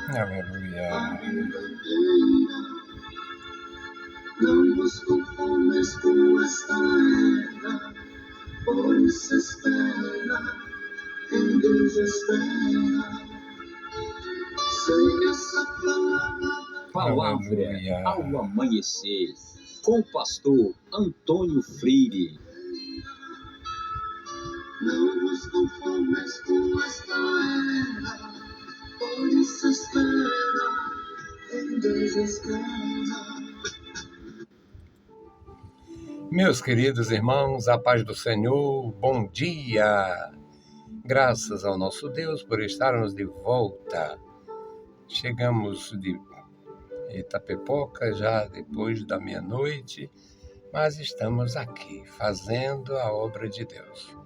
Aleluia. Não nos conformes com esta era, por isso espera, em Deus espera. Sei essa palavra. Aleluia. Ao amanhecer, com o pastor Antônio Freire. Não nos conformes com esta era, por isso espera, em Deus espera. Meus queridos irmãos, a paz do Senhor, bom dia! Graças ao nosso Deus por estarmos de volta. Chegamos de Itapepoca já depois da meia-noite, mas estamos aqui fazendo a obra de Deus.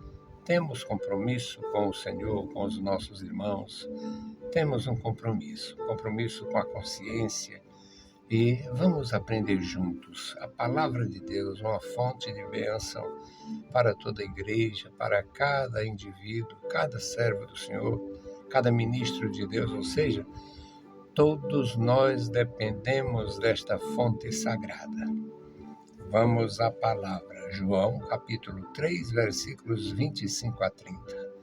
Temos compromisso com o Senhor, com os nossos irmãos, temos um compromisso com a consciência, e vamos aprender juntos a palavra de Deus, uma fonte de bênção para toda a igreja, para cada indivíduo, cada servo do Senhor, cada ministro de Deus, ou seja, todos nós dependemos desta fonte sagrada. Vamos à palavra, João capítulo 3, versículos 25 a 30.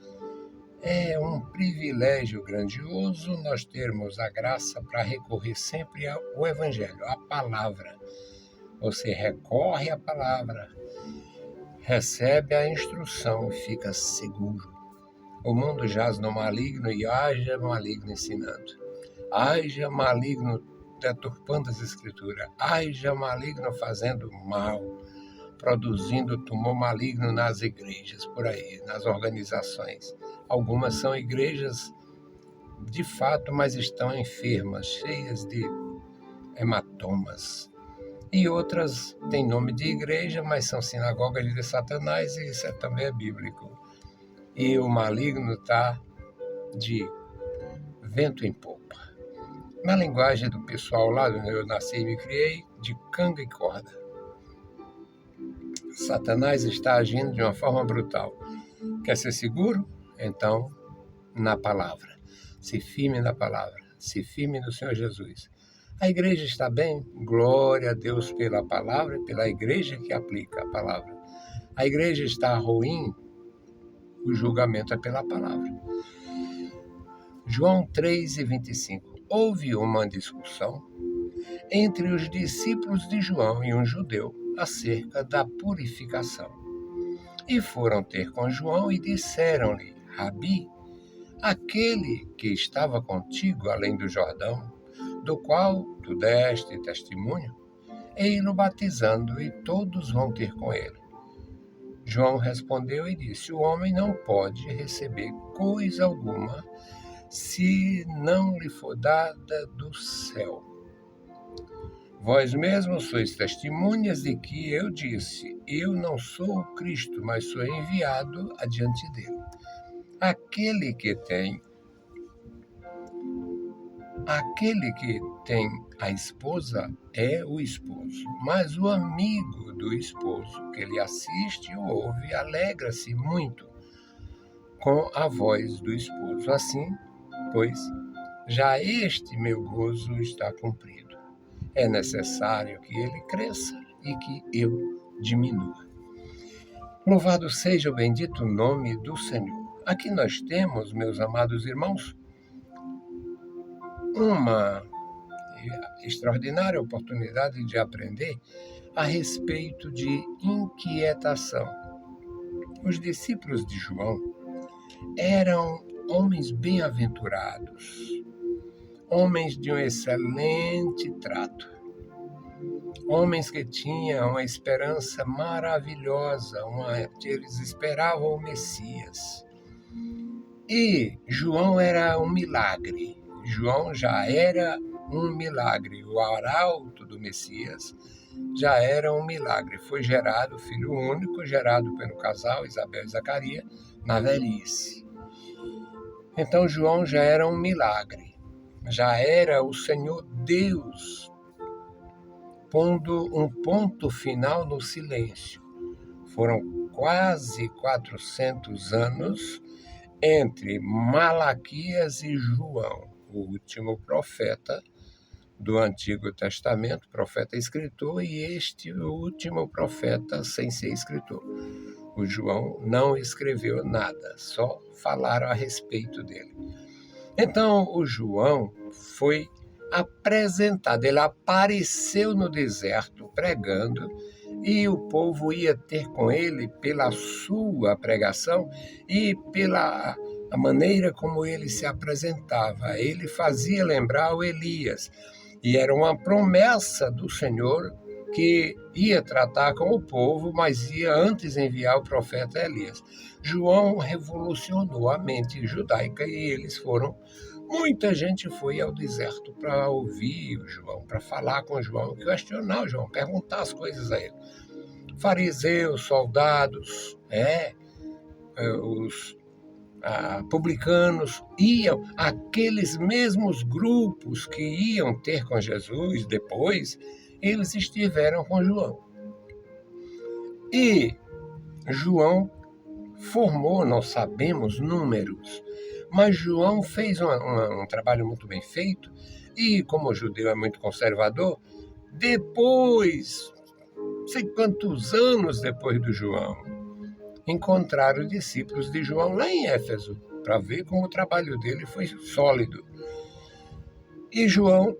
É um privilégio grandioso nós termos a graça para recorrer sempre ao Evangelho, à palavra. Você recorre à palavra, recebe a instrução e fica seguro. O mundo jaz no maligno e haja maligno ensinando. Haja maligno deturpando as escrituras. Haja maligno fazendo mal, produzindo tumor maligno nas igrejas, por aí, nas organizações. Algumas são igrejas de fato, mas estão enfermas, cheias de hematomas. E outras têm nome de igreja, mas são sinagogas de Satanás, e isso também é bíblico. E o maligno está de vento em popa. Na linguagem do pessoal lá onde eu nasci e me criei, de canga e corda. Satanás está agindo de uma forma brutal. Quer ser seguro? Então, na palavra. Se firme na palavra. Se firme no Senhor Jesus. A igreja está bem? Glória a Deus pela palavra e pela igreja que aplica a palavra. A igreja está ruim? O julgamento é pela palavra. João 3:25. Houve uma discussão entre os discípulos de João e um judeu acerca da purificação. E foram ter com João e disseram-lhe: Rabi, aquele que estava contigo além do Jordão, do qual tu deste testemunho, ei-lo batizando, e todos vão ter com ele. João respondeu e disse: o homem não pode receber coisa alguma se não lhe for dada do céu. Vós mesmos sois testemunhas de que eu disse: eu não sou o Cristo, mas sou enviado adiante dele. Aquele que tem a esposa é o esposo, mas o amigo do esposo que lhe assiste ou ouve alegra-se muito com a voz do esposo. Assim, pois, já este meu gozo está cumprido. É necessário que ele cresça e que eu diminua. Louvado seja o bendito nome do Senhor. Aqui nós temos, meus amados irmãos, uma extraordinária oportunidade de aprender a respeito de inquietação. Os discípulos de João eram homens bem-aventurados, homens de um excelente trato, homens que tinham uma esperança maravilhosa, eles esperavam o Messias. E João era um milagre. João já era um milagre. O arauto do Messias já era um milagre. Foi gerado, filho único, gerado pelo casal Isabel e Zacarias, na velhice. Então João já era um milagre. Já era o Senhor Deus pondo um ponto final no silêncio. Foram quase 400 anos entre Malaquias e João, o último profeta do Antigo Testamento, profeta escritor, e este último profeta sem ser escritor. O João não escreveu nada, só falaram a respeito dele. Então, o João foi apresentado, ele apareceu no deserto pregando, e o povo ia ter com ele pela sua pregação e pela a maneira como ele se apresentava. Ele fazia lembrar o Elias, e era uma promessa do Senhor que ia tratar com o povo, mas ia antes enviar o profeta Elias. João revolucionou a mente judaica e eles foram. Muita gente foi ao deserto para ouvir o João, para falar com o João, questionar o João, perguntar as coisas a ele. Fariseus, soldados, os publicanos iam, aqueles mesmos grupos que iam ter com Jesus depois, eles estiveram com João. E João formou, nós sabemos, números, mas João fez um trabalho muito bem feito, e como o judeu é muito conservador, depois, não sei quantos anos depois do João, encontraram discípulos de João lá em Éfeso, para ver como o trabalho dele foi sólido. E João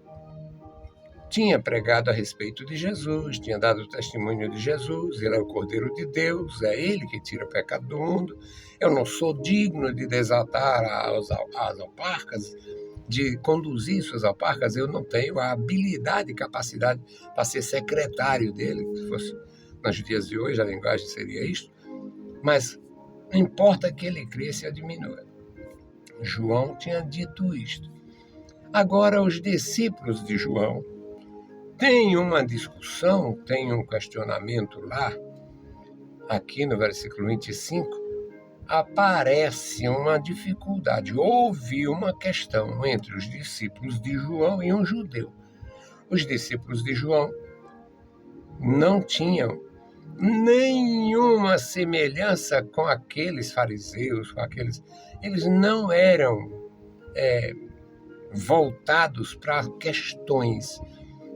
tinha pregado a respeito de Jesus, tinha dado testemunho de Jesus, ele é o Cordeiro de Deus, é ele que tira o pecado do mundo. Eu não sou digno de desatar as alparcas, de conduzir suas alparcas, eu não tenho a habilidade e capacidade para ser secretário dele, se fosse nos dias de hoje a linguagem seria isto, mas não importa que ele cresça e diminua. João tinha dito isto. Agora, os discípulos de João têm uma discussão, têm um questionamento lá, aqui no versículo 25, aparece uma dificuldade. Houve uma questão entre os discípulos de João e um judeu. Os discípulos de João não tinham nenhuma semelhança com aqueles fariseus, com aqueles. Eles não eram voltados para questões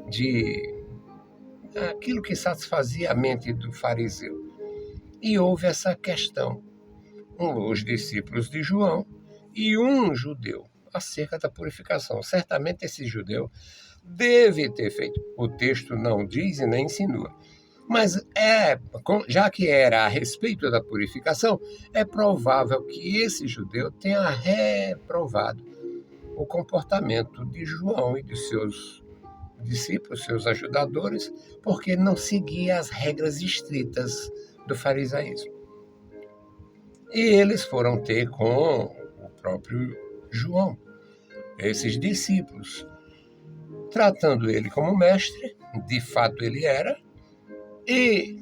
de aquilo que satisfazia a mente do fariseu. E houve essa questão, os discípulos de João e um judeu, acerca da purificação. Certamente esse judeu deve ter feito, o texto não diz e nem insinua, mas já que era a respeito da purificação, é provável que esse judeu tenha reprovado o comportamento de João e de seus discípulos, seus ajudadores, porque não seguia as regras estritas do farisaísmo. E eles foram ter com o próprio João, esses discípulos, tratando ele como mestre, de fato ele era, e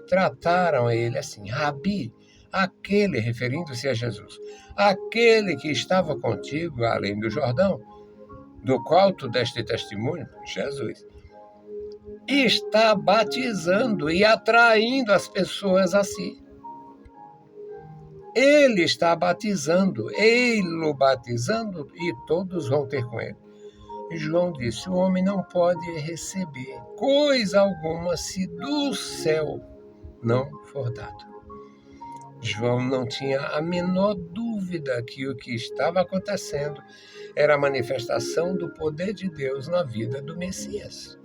trataram ele assim, Rabi, aquele, referindo-se a Jesus, aquele que estava contigo além do Jordão, do qual tu deste testemunho, Jesus, está batizando e atraindo as pessoas a si. Ele está batizando, ele batizando, e todos vão ter com ele. E João disse, o homem não pode receber coisa alguma se do céu não for dado. João não tinha a menor dúvida que o que estava acontecendo era a manifestação do poder de Deus na vida do Messias.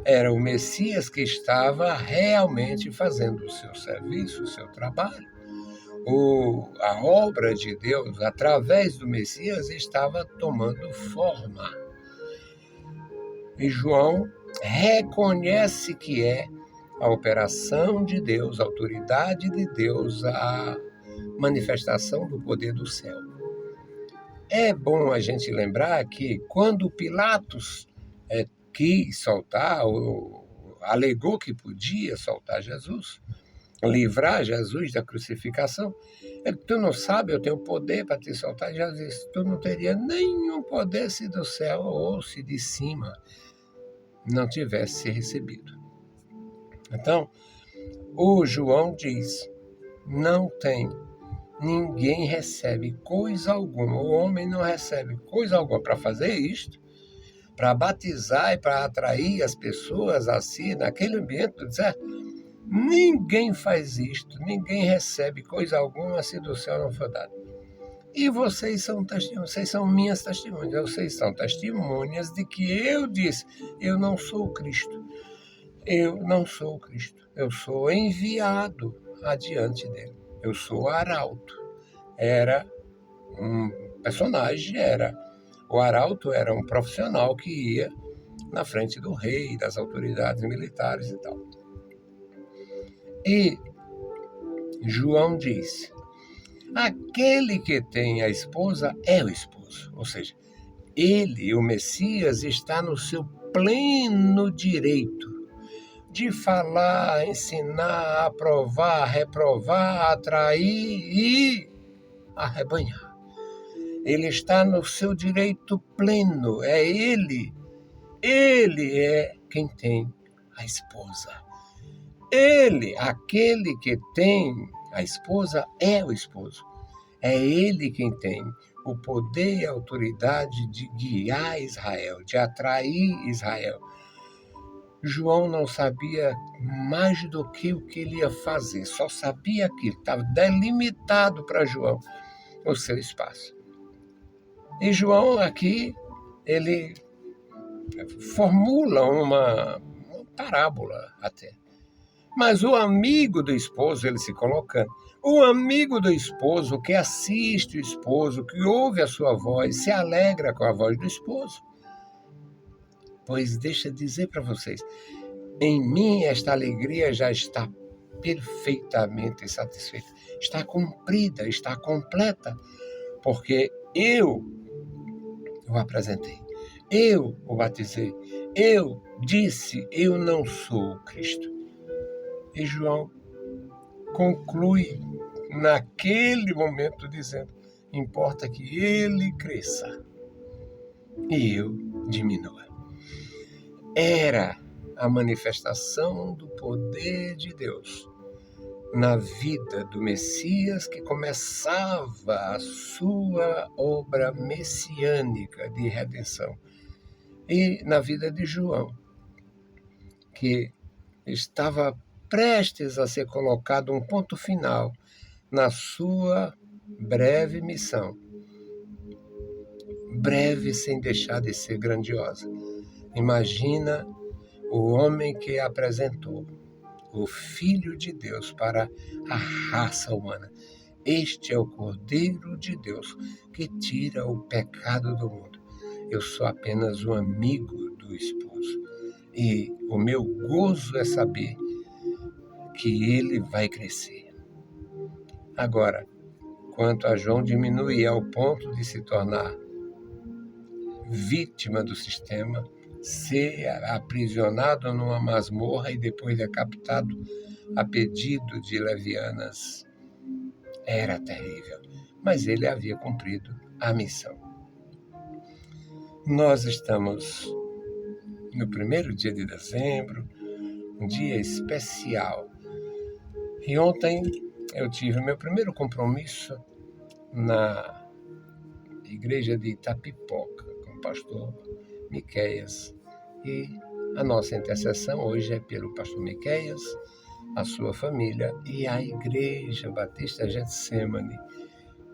Era o Messias que estava realmente fazendo o seu serviço, o seu trabalho. A obra de Deus, através do Messias, estava tomando forma. E João reconhece que é a operação de Deus, a autoridade de Deus, a manifestação do poder do céu. É bom a gente lembrar que quando Pilatos quis soltar, ou alegou que podia soltar Jesus, livrar Jesus da crucificação, ele, tu não sabe, eu tenho poder para te soltar. Jesus disse, tu não teria nenhum poder se do céu ou se de cima não tivesse recebido. Então, o João diz, não tem ninguém recebe coisa alguma, o homem não recebe coisa alguma para fazer isto, para batizar e para atrair as pessoas a si naquele ambiente, certo? Ninguém faz isto, ninguém recebe coisa alguma se do céu não for dado. E vocês são testemunhas, vocês são minhas testemunhas, vocês são testemunhas de que eu disse, eu não sou o Cristo, eu não sou o Cristo, eu sou enviado adiante dele, eu sou o arauto. Era um personagem, o arauto era um profissional que ia na frente do rei, das autoridades militares e tal. E João disse, aquele que tem a esposa é o esposo, ou seja, ele, o Messias, está no seu pleno direito de falar, ensinar, aprovar, reprovar, atrair e arrebanhar. Ele está no seu direito pleno, é ele é quem tem a esposa. Ele, aquele que tem a esposa, é o esposo. É ele quem tem o poder e a autoridade de guiar Israel, de atrair Israel. João não sabia mais do que o que ele ia fazer, só sabia que estava delimitado para João o seu espaço. E João aqui, ele formula uma parábola até. Mas o amigo do esposo, ele se colocando, o amigo do esposo que assiste o esposo, que ouve a sua voz, se alegra com a voz do esposo. Pois deixa eu dizer para vocês, em mim esta alegria já está perfeitamente satisfeita, está cumprida, está completa, porque eu o apresentei, eu o batizei, eu disse, eu não sou o Cristo. E João conclui naquele momento dizendo, importa que ele cresça e eu diminua. Era a manifestação do poder de Deus na vida do Messias que começava a sua obra messiânica de redenção. E na vida de João, que estava prestes a ser colocado um ponto final na sua breve missão. Breve sem deixar de ser grandiosa. Imagina o homem que apresentou o Filho de Deus para a raça humana. Este é o Cordeiro de Deus que tira o pecado do mundo. Eu sou apenas um amigo do esposo. E o meu gozo é saber que ele vai crescer. Agora, quanto a João diminuir ao ponto de se tornar vítima do sistema, ser aprisionado numa masmorra e depois decapitado a pedido de levianas, era terrível, mas ele havia cumprido a missão. Nós estamos no primeiro dia de dezembro, um dia especial. E ontem eu tive o meu primeiro compromisso na igreja de Itapipoca, com o pastor Miqueias. E a nossa intercessão hoje é pelo pastor Miqueias, a sua família e a Igreja Batista Getsemane,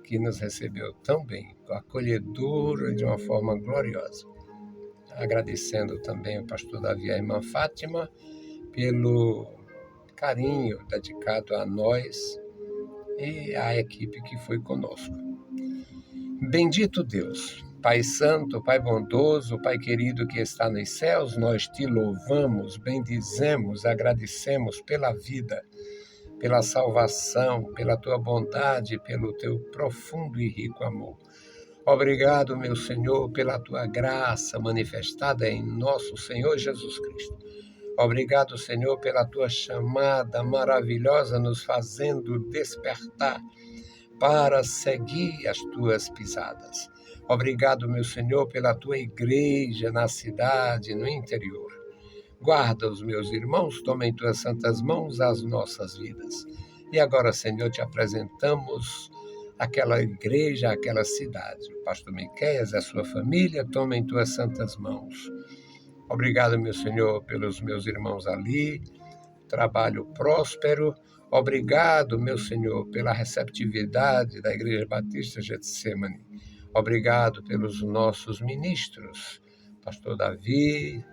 que nos recebeu tão bem, acolhedora de uma forma gloriosa. Agradecendo também ao pastor Davi e a irmã Fátima pelo carinho dedicado a nós e à equipe que foi conosco. Bendito Deus, Pai Santo, Pai bondoso, Pai querido que está nos céus, nós te louvamos, bendizemos, agradecemos pela vida, pela salvação, pela tua bondade, pelo teu profundo e rico amor. Obrigado, meu Senhor, pela tua graça manifestada em nosso Senhor Jesus Cristo. Obrigado, Senhor, pela tua chamada maravilhosa, nos fazendo despertar para seguir as tuas pisadas. Obrigado, meu Senhor, pela tua igreja na cidade, no interior. Guarda os meus irmãos, toma em tuas santas mãos as nossas vidas. E agora, Senhor, te apresentamos aquela igreja, aquela cidade. O pastor Miqueias e a sua família, toma em tuas santas mãos. Obrigado, meu Senhor, pelos meus irmãos ali, trabalho próspero. Obrigado, meu Senhor, pela receptividade da Igreja Batista Getsemane. Obrigado pelos nossos ministros, pastor Davi,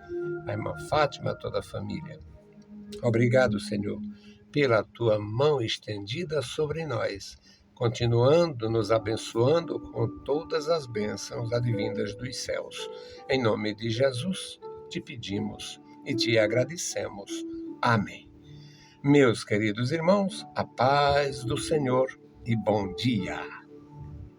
a irmã Fátima, toda a família. Obrigado, Senhor, pela tua mão estendida sobre nós, continuando nos abençoando com todas as bênçãos advindas dos céus. Em nome de Jesus, te pedimos e te agradecemos. Amém. Meus queridos irmãos, a paz do Senhor e bom dia.